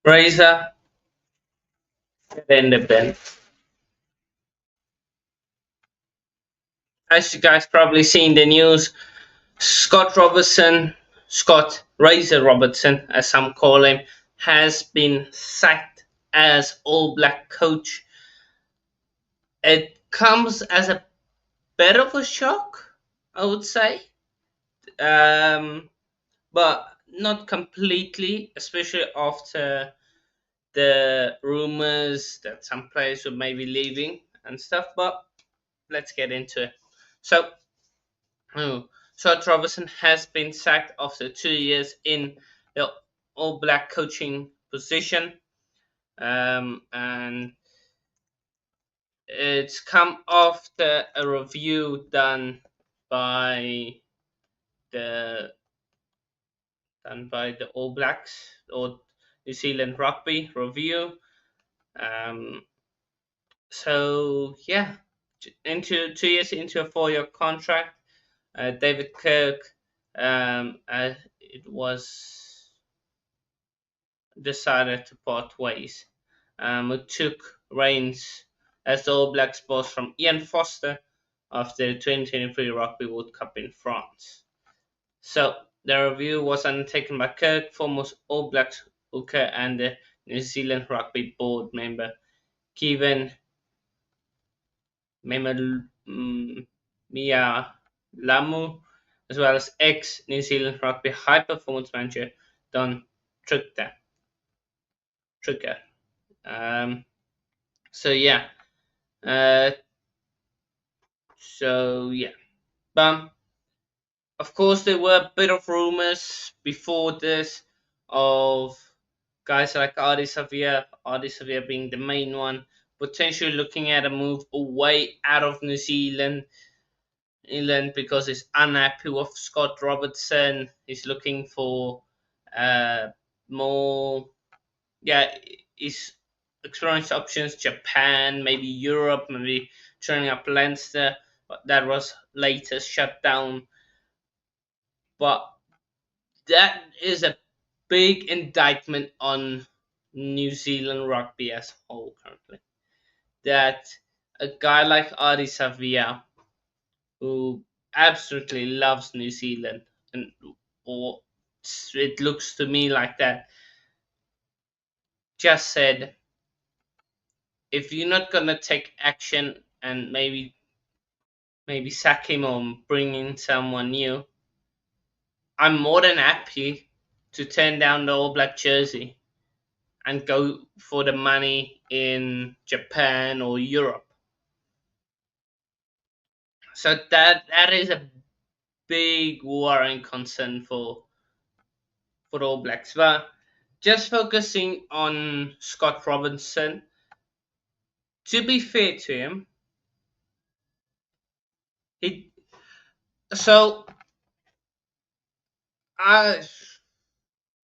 Razor in the bin. As you guys probably seen the news, Scott Razor Robertson, as some call him, has been sacked as All Black coach. It comes as a bit of a shock, I would say, but not completely, especially after the rumors that some players were maybe leaving and stuff. But let's get into it. So, oh, Scott Robertson has been sacked after 2 years in the All Black coaching position, and it's come after a review done by the All Blacks or New Zealand Rugby review. Um, so yeah, into 2 years into a 4-year contract, David Kirk, it was decided to part ways. Who took reins as the All Blacks boss from Ian Foster after the 2023 Rugby World Cup in France. So the review was undertaken by Kirk, former All Blacks hooker and the New Zealand Rugby board member Kevin Mialamu, as well as ex-New Zealand Rugby high performance manager Don Tricker. Um, so yeah, uh, so yeah, but of course there were a bit of rumors before this of guys like Ardie Savia being the main one, potentially looking at a move away out of New Zealand. England because he's unhappy with Scott Robertson. He's looking for more. Yeah, he's exploring options. Japan, maybe Europe, maybe turning up Leinster. But that was later shut down. But that is a big indictment on New Zealand rugby as a whole currently. That a guy like Ardie Savia, who absolutely loves New Zealand, and or it looks to me like that, just said, if you're not gonna take action and maybe sack him or bring in someone new, I'm more than happy to turn down the All Black jersey and go for the money in Japan or Europe. So that is a big worrying concern for the All Blacks. But just focusing on Scott Robinson, to be fair to him, he so uh,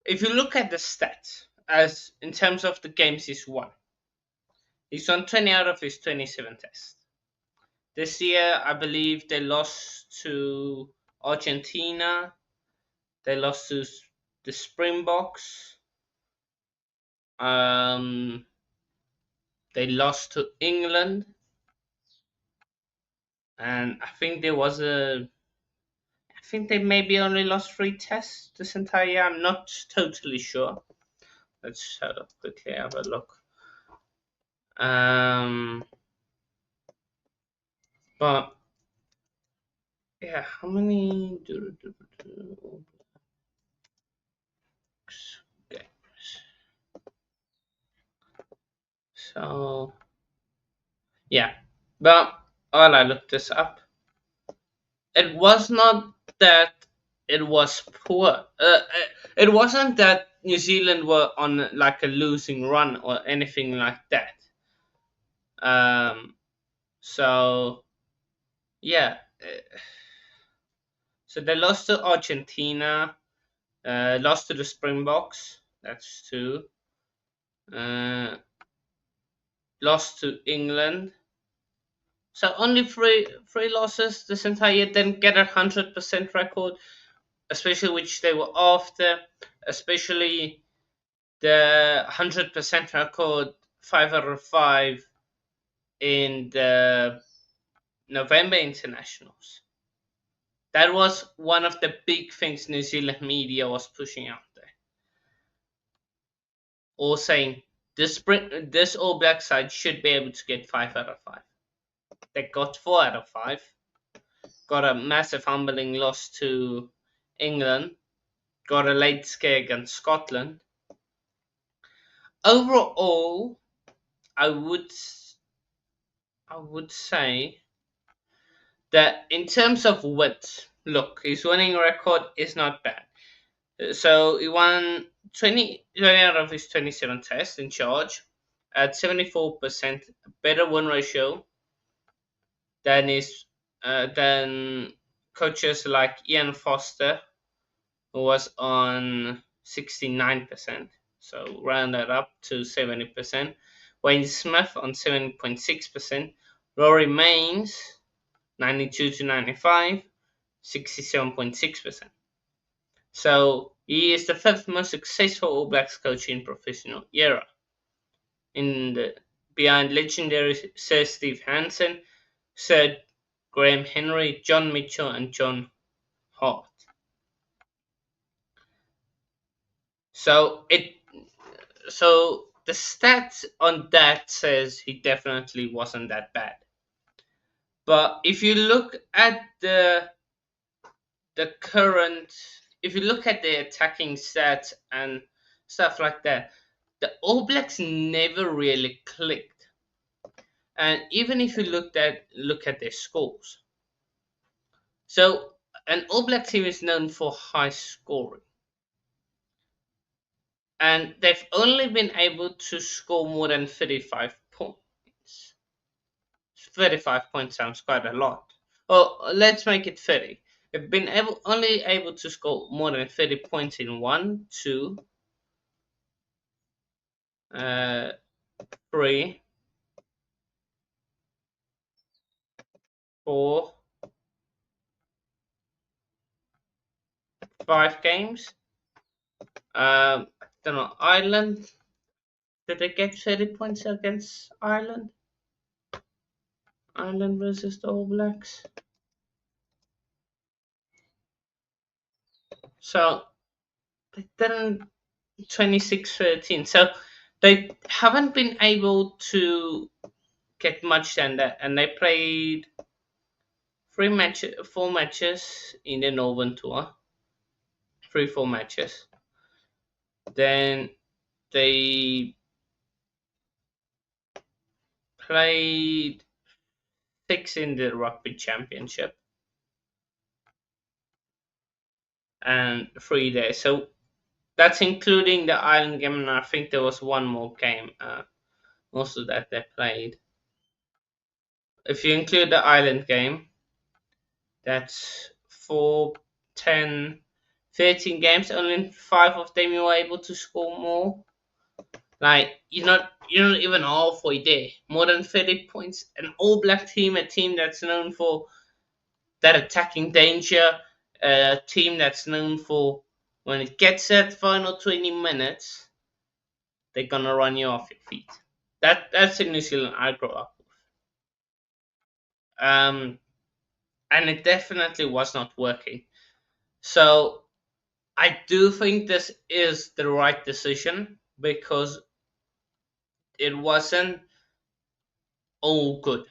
if you look at the stats as in terms of the games he's won 20 out of his 27 tests. This year, I believe they lost to Argentina. They lost to the Springboks. Um, they lost to England, and I think there was a. I think they maybe only lost 3 tests this entire year. I'm not totally sure. Let's quickly have a look. But yeah, how many? Okay. So yeah, but while I looked this up, it was not that it was poor. It wasn't that New Zealand were on like a losing run or anything like that. Um, so yeah, so they lost to Argentina, lost to the Springboks. That's 2. Lost to England. So only three losses this entire year. Didn't get 100% record, especially which they were after. Especially the 100% record 5 out of 5 in the November internationals. That was one of the big things New Zealand media was pushing out there, or saying this All Black side should be able to get 5 out of 5. They got 4 out of 5. Got a massive humbling loss to England. Got a late scare against Scotland. Overall, I would I would say that in terms of width, look, his winning record is not bad. So he won 20 out of his 27 tests in charge at 74% better win ratio than his than coaches like Ian Foster, who was on 69%. So round that up to 70%. Wayne Smith on 7.6%. Rory Mains 92 to 95, 67.6%. So he is the fifth most successful All Blacks coach in professional era, behind legendary Sir Steve Hansen, Sir Graham Henry, John Mitchell, and John Hart. So the stats on that says he definitely wasn't that bad. But if you look at the current, if you look at the attacking stats and stuff like that, the All Blacks never really clicked. And even if you look at their scores, so an All Black team is known for high scoring, and they've only been able to score more than 35 points. 35 points sounds quite a lot. Oh, let's make it 30. They've been only able to score more than 30 points in 1, 2, 3, 4, 5 games. I don't know. Ireland. Did they get 30 points against Ireland? Ireland versus the All Blacks. So they didn't 26-13. So they haven't been able to get much than that, and they played 4 matches in the Northern Tour. 4 matches. Then they played 6 in the Rugby Championship and 3 there. So that's including the Ireland game, and I think there was one more game. Most of that they played. If you include the Ireland game, that's 4, 10, 13 games. Only 5 of them you were able to score more. Like you're not even halfway there. More than 30 points. An All Black team, a team that's known for that attacking danger, a team that's known for when it gets that final 20 minutes, they're gonna run you off your feet. That's in New Zealand I grew up with. And it definitely was not working. So I do think this is the right decision because it wasn't all good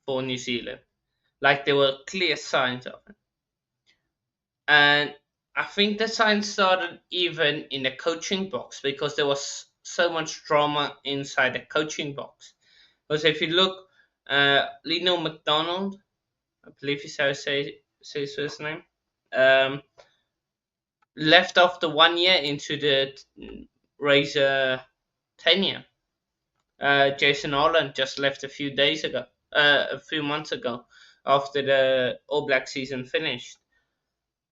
for New Zealand. Like there were clear signs of it. And I think the signs started even in the coaching box because there was so much drama inside the coaching box. Because if you look, Lino McDonald, I believe is how say his first name, left after 1 year into the Razor tenure. Jason Holland just left a few months ago, after the All Black season finished.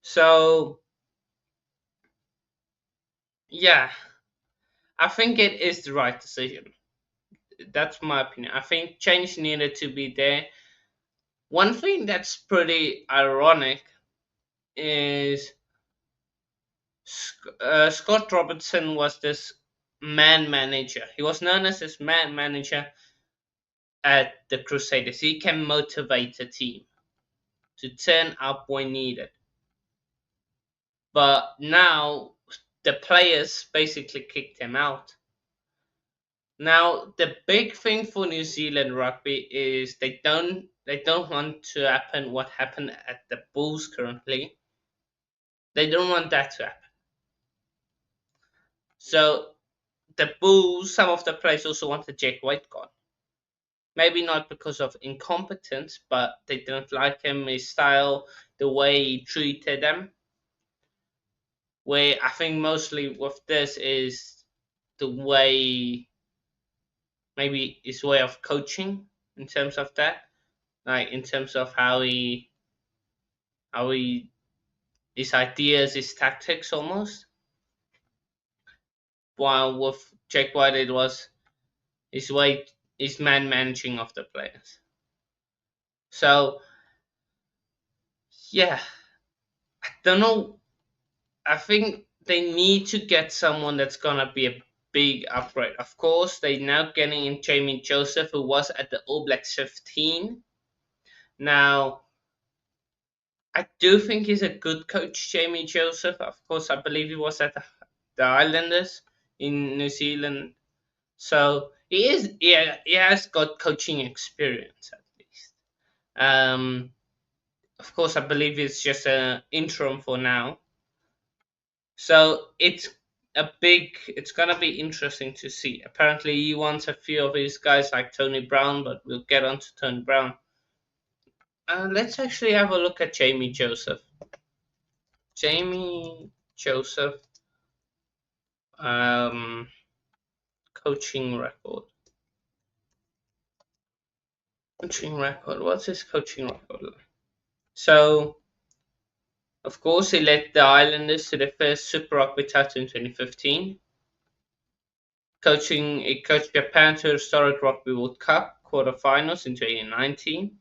So, yeah, I think it is the right decision. That's my opinion. I think change needed to be there. One thing that's pretty ironic is Scott Robertson was this man manager. He was known as this man manager at the Crusaders. He can motivate a team to turn up when needed. But now the players basically kicked him out. Now the big thing for New Zealand rugby is they don't want to happen what happened at the Bulls currently. They don't want that to happen. So the Bulls, some of the players also wanted Jack White gone. Maybe not because of incompetence, but they didn't like him, his style, the way he treated them. Where I think mostly with this is the way, maybe his way of coaching in terms of that, like in terms of how he his ideas, his tactics almost. While with Jack White, it was his way, his man managing of the players. So yeah, I don't know. I think they need to get someone that's gonna be a big upgrade. Of course, they now getting in Jamie Joseph, who was at the All Blacks 15. Now, I do think he's a good coach, Jamie Joseph. Of course, I believe he was at the Islanders in New Zealand. So he is, yeah, he has got coaching experience at least. Of course, I believe it's just an interim for now. So it's gonna be interesting to see. Apparently, he wants a few of his guys like Tony Brown, but we'll get on to Tony Brown. Let's actually have a look at Jamie Joseph. Jamie Joseph, um, coaching record. Coaching record. What's his coaching record like? So, of course, he led the Islanders to the first Super Rugby title in 2015. He coached Japan to historic Rugby World Cup quarterfinals in 2019,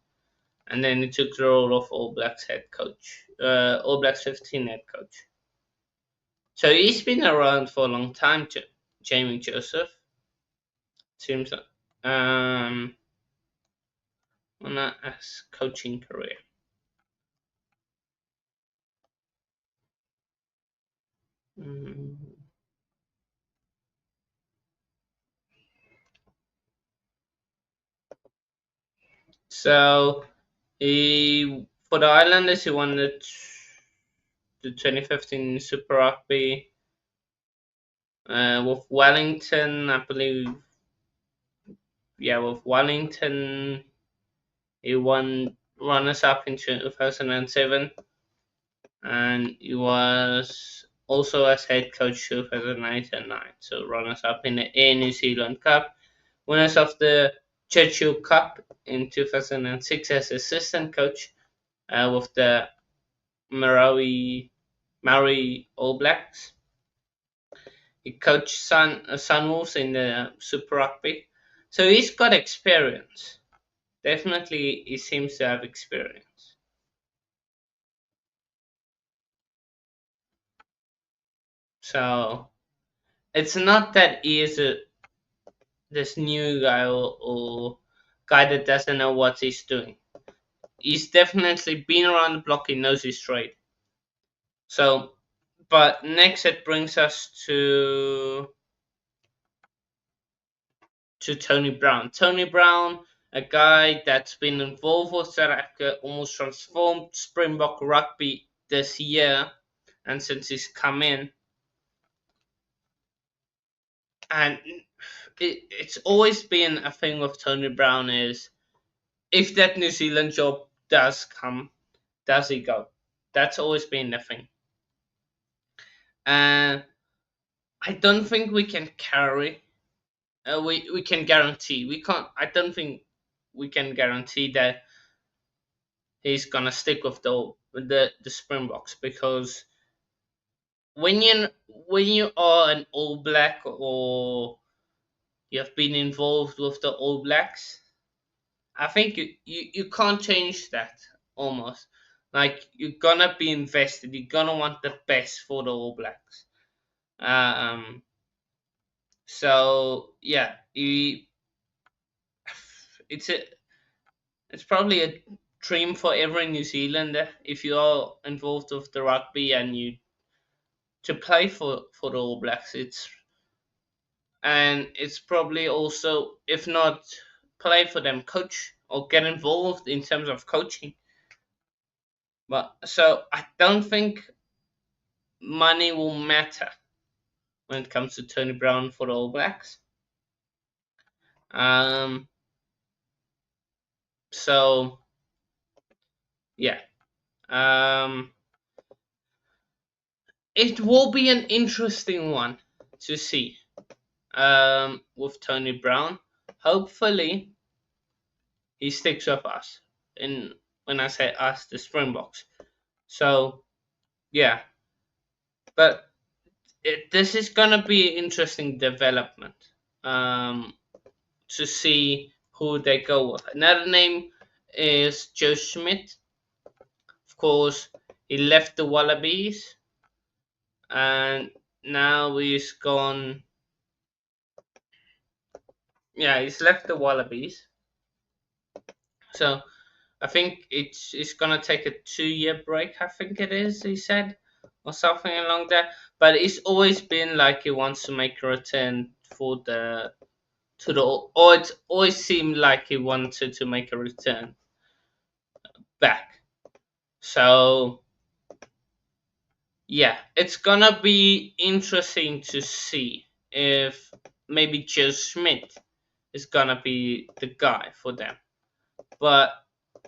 and then he took the role of All Blacks head coach, All Blacks 15 head coach. So he's been around for a long time, Jamie Joseph. Seems like. On as coaching career. Mm. So he for the Islanders he won the 2015 Super Rugby with Wellington, I believe. Yeah, with Wellington, he won runners up in 2007, and he was also as head coach 2008 and 9. So runners up in the Air New Zealand Cup, winners of the Churchill Cup in 2006 as assistant coach with the Maori All Blacks. He coached Sunwolves in the Super Rugby. So he's got experience. Definitely, he seems to have experience. So it's not that he is this new guy or guy that doesn't know what he's doing. He's definitely been around the block. He knows his trade. So, but next it brings us to Tony Brown. Tony Brown, a guy that's been involved with South Africa, almost transformed Springbok rugby this year, and since he's come in, and it's always been a thing with Tony Brown is if that New Zealand job does come, does he go? That's always been the thing. And I don't think we can carry. We can guarantee. We can't. I don't think we can guarantee that he's gonna stick with the Springboks because when you are an All Black or you have been involved with the All Blacks, I think you can't change that almost. Like you're gonna be invested. You're gonna want the best for the All Blacks. Um. So yeah, it's a it's probably a dream for every New Zealander if you are involved with the rugby and you to play for the All Blacks. It's probably also, if not play for them, coach or get involved in terms of coaching. But so I don't think money will matter when it comes to Tony Brown for the All Blacks. Um, so yeah, um, it will be an interesting one to see with Tony Brown. Hopefully, he sticks with us. And when I say us, the Springboks. So yeah, but this is gonna be an interesting development um, to see who they go with. Another name is Joe Schmidt. Of course, he left the Wallabies, and now he's gone. Yeah, he's left the Wallabies. So I think it's gonna take a 2 year break. I think it is. He said, or something along that. But it's always been like he wants to make a return for the to the, or it always seemed like he wanted to make a return back. So yeah, it's gonna be interesting to see if maybe Joe Schmidt is gonna be the guy for them. But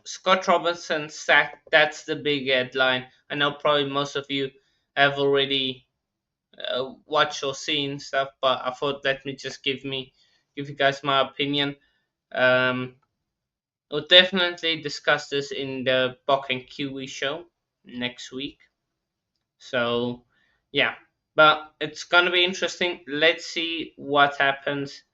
Scott Robertson sacked. That's the big headline. I know probably most of you have already watched or seen stuff, but I thought let me just give you guys my opinion. Um, we'll definitely discuss this in the Bok and Kiwi show next week. So yeah, but it's gonna be interesting. Let's see what happens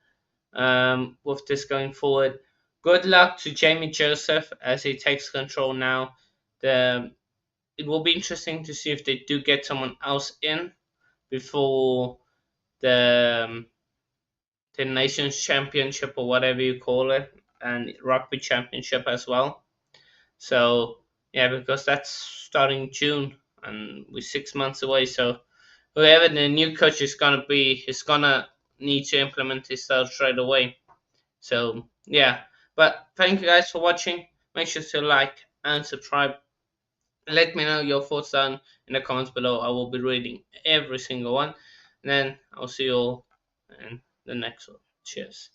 with this going forward. Good luck to Jamie Joseph as he takes control now. The It will be interesting to see if they do get someone else in before the the Nations Championship or whatever you call it, and Rugby Championship as well. So yeah, because that's starting June and we're 6 months away. So whoever the new coach is gonna be is gonna need to implement his style straight away. So yeah, but thank you guys for watching. Make sure to like and subscribe. Let me know your thoughts down in the comments below. I will be reading every single one. And then I'll see you all in the next one. Cheers.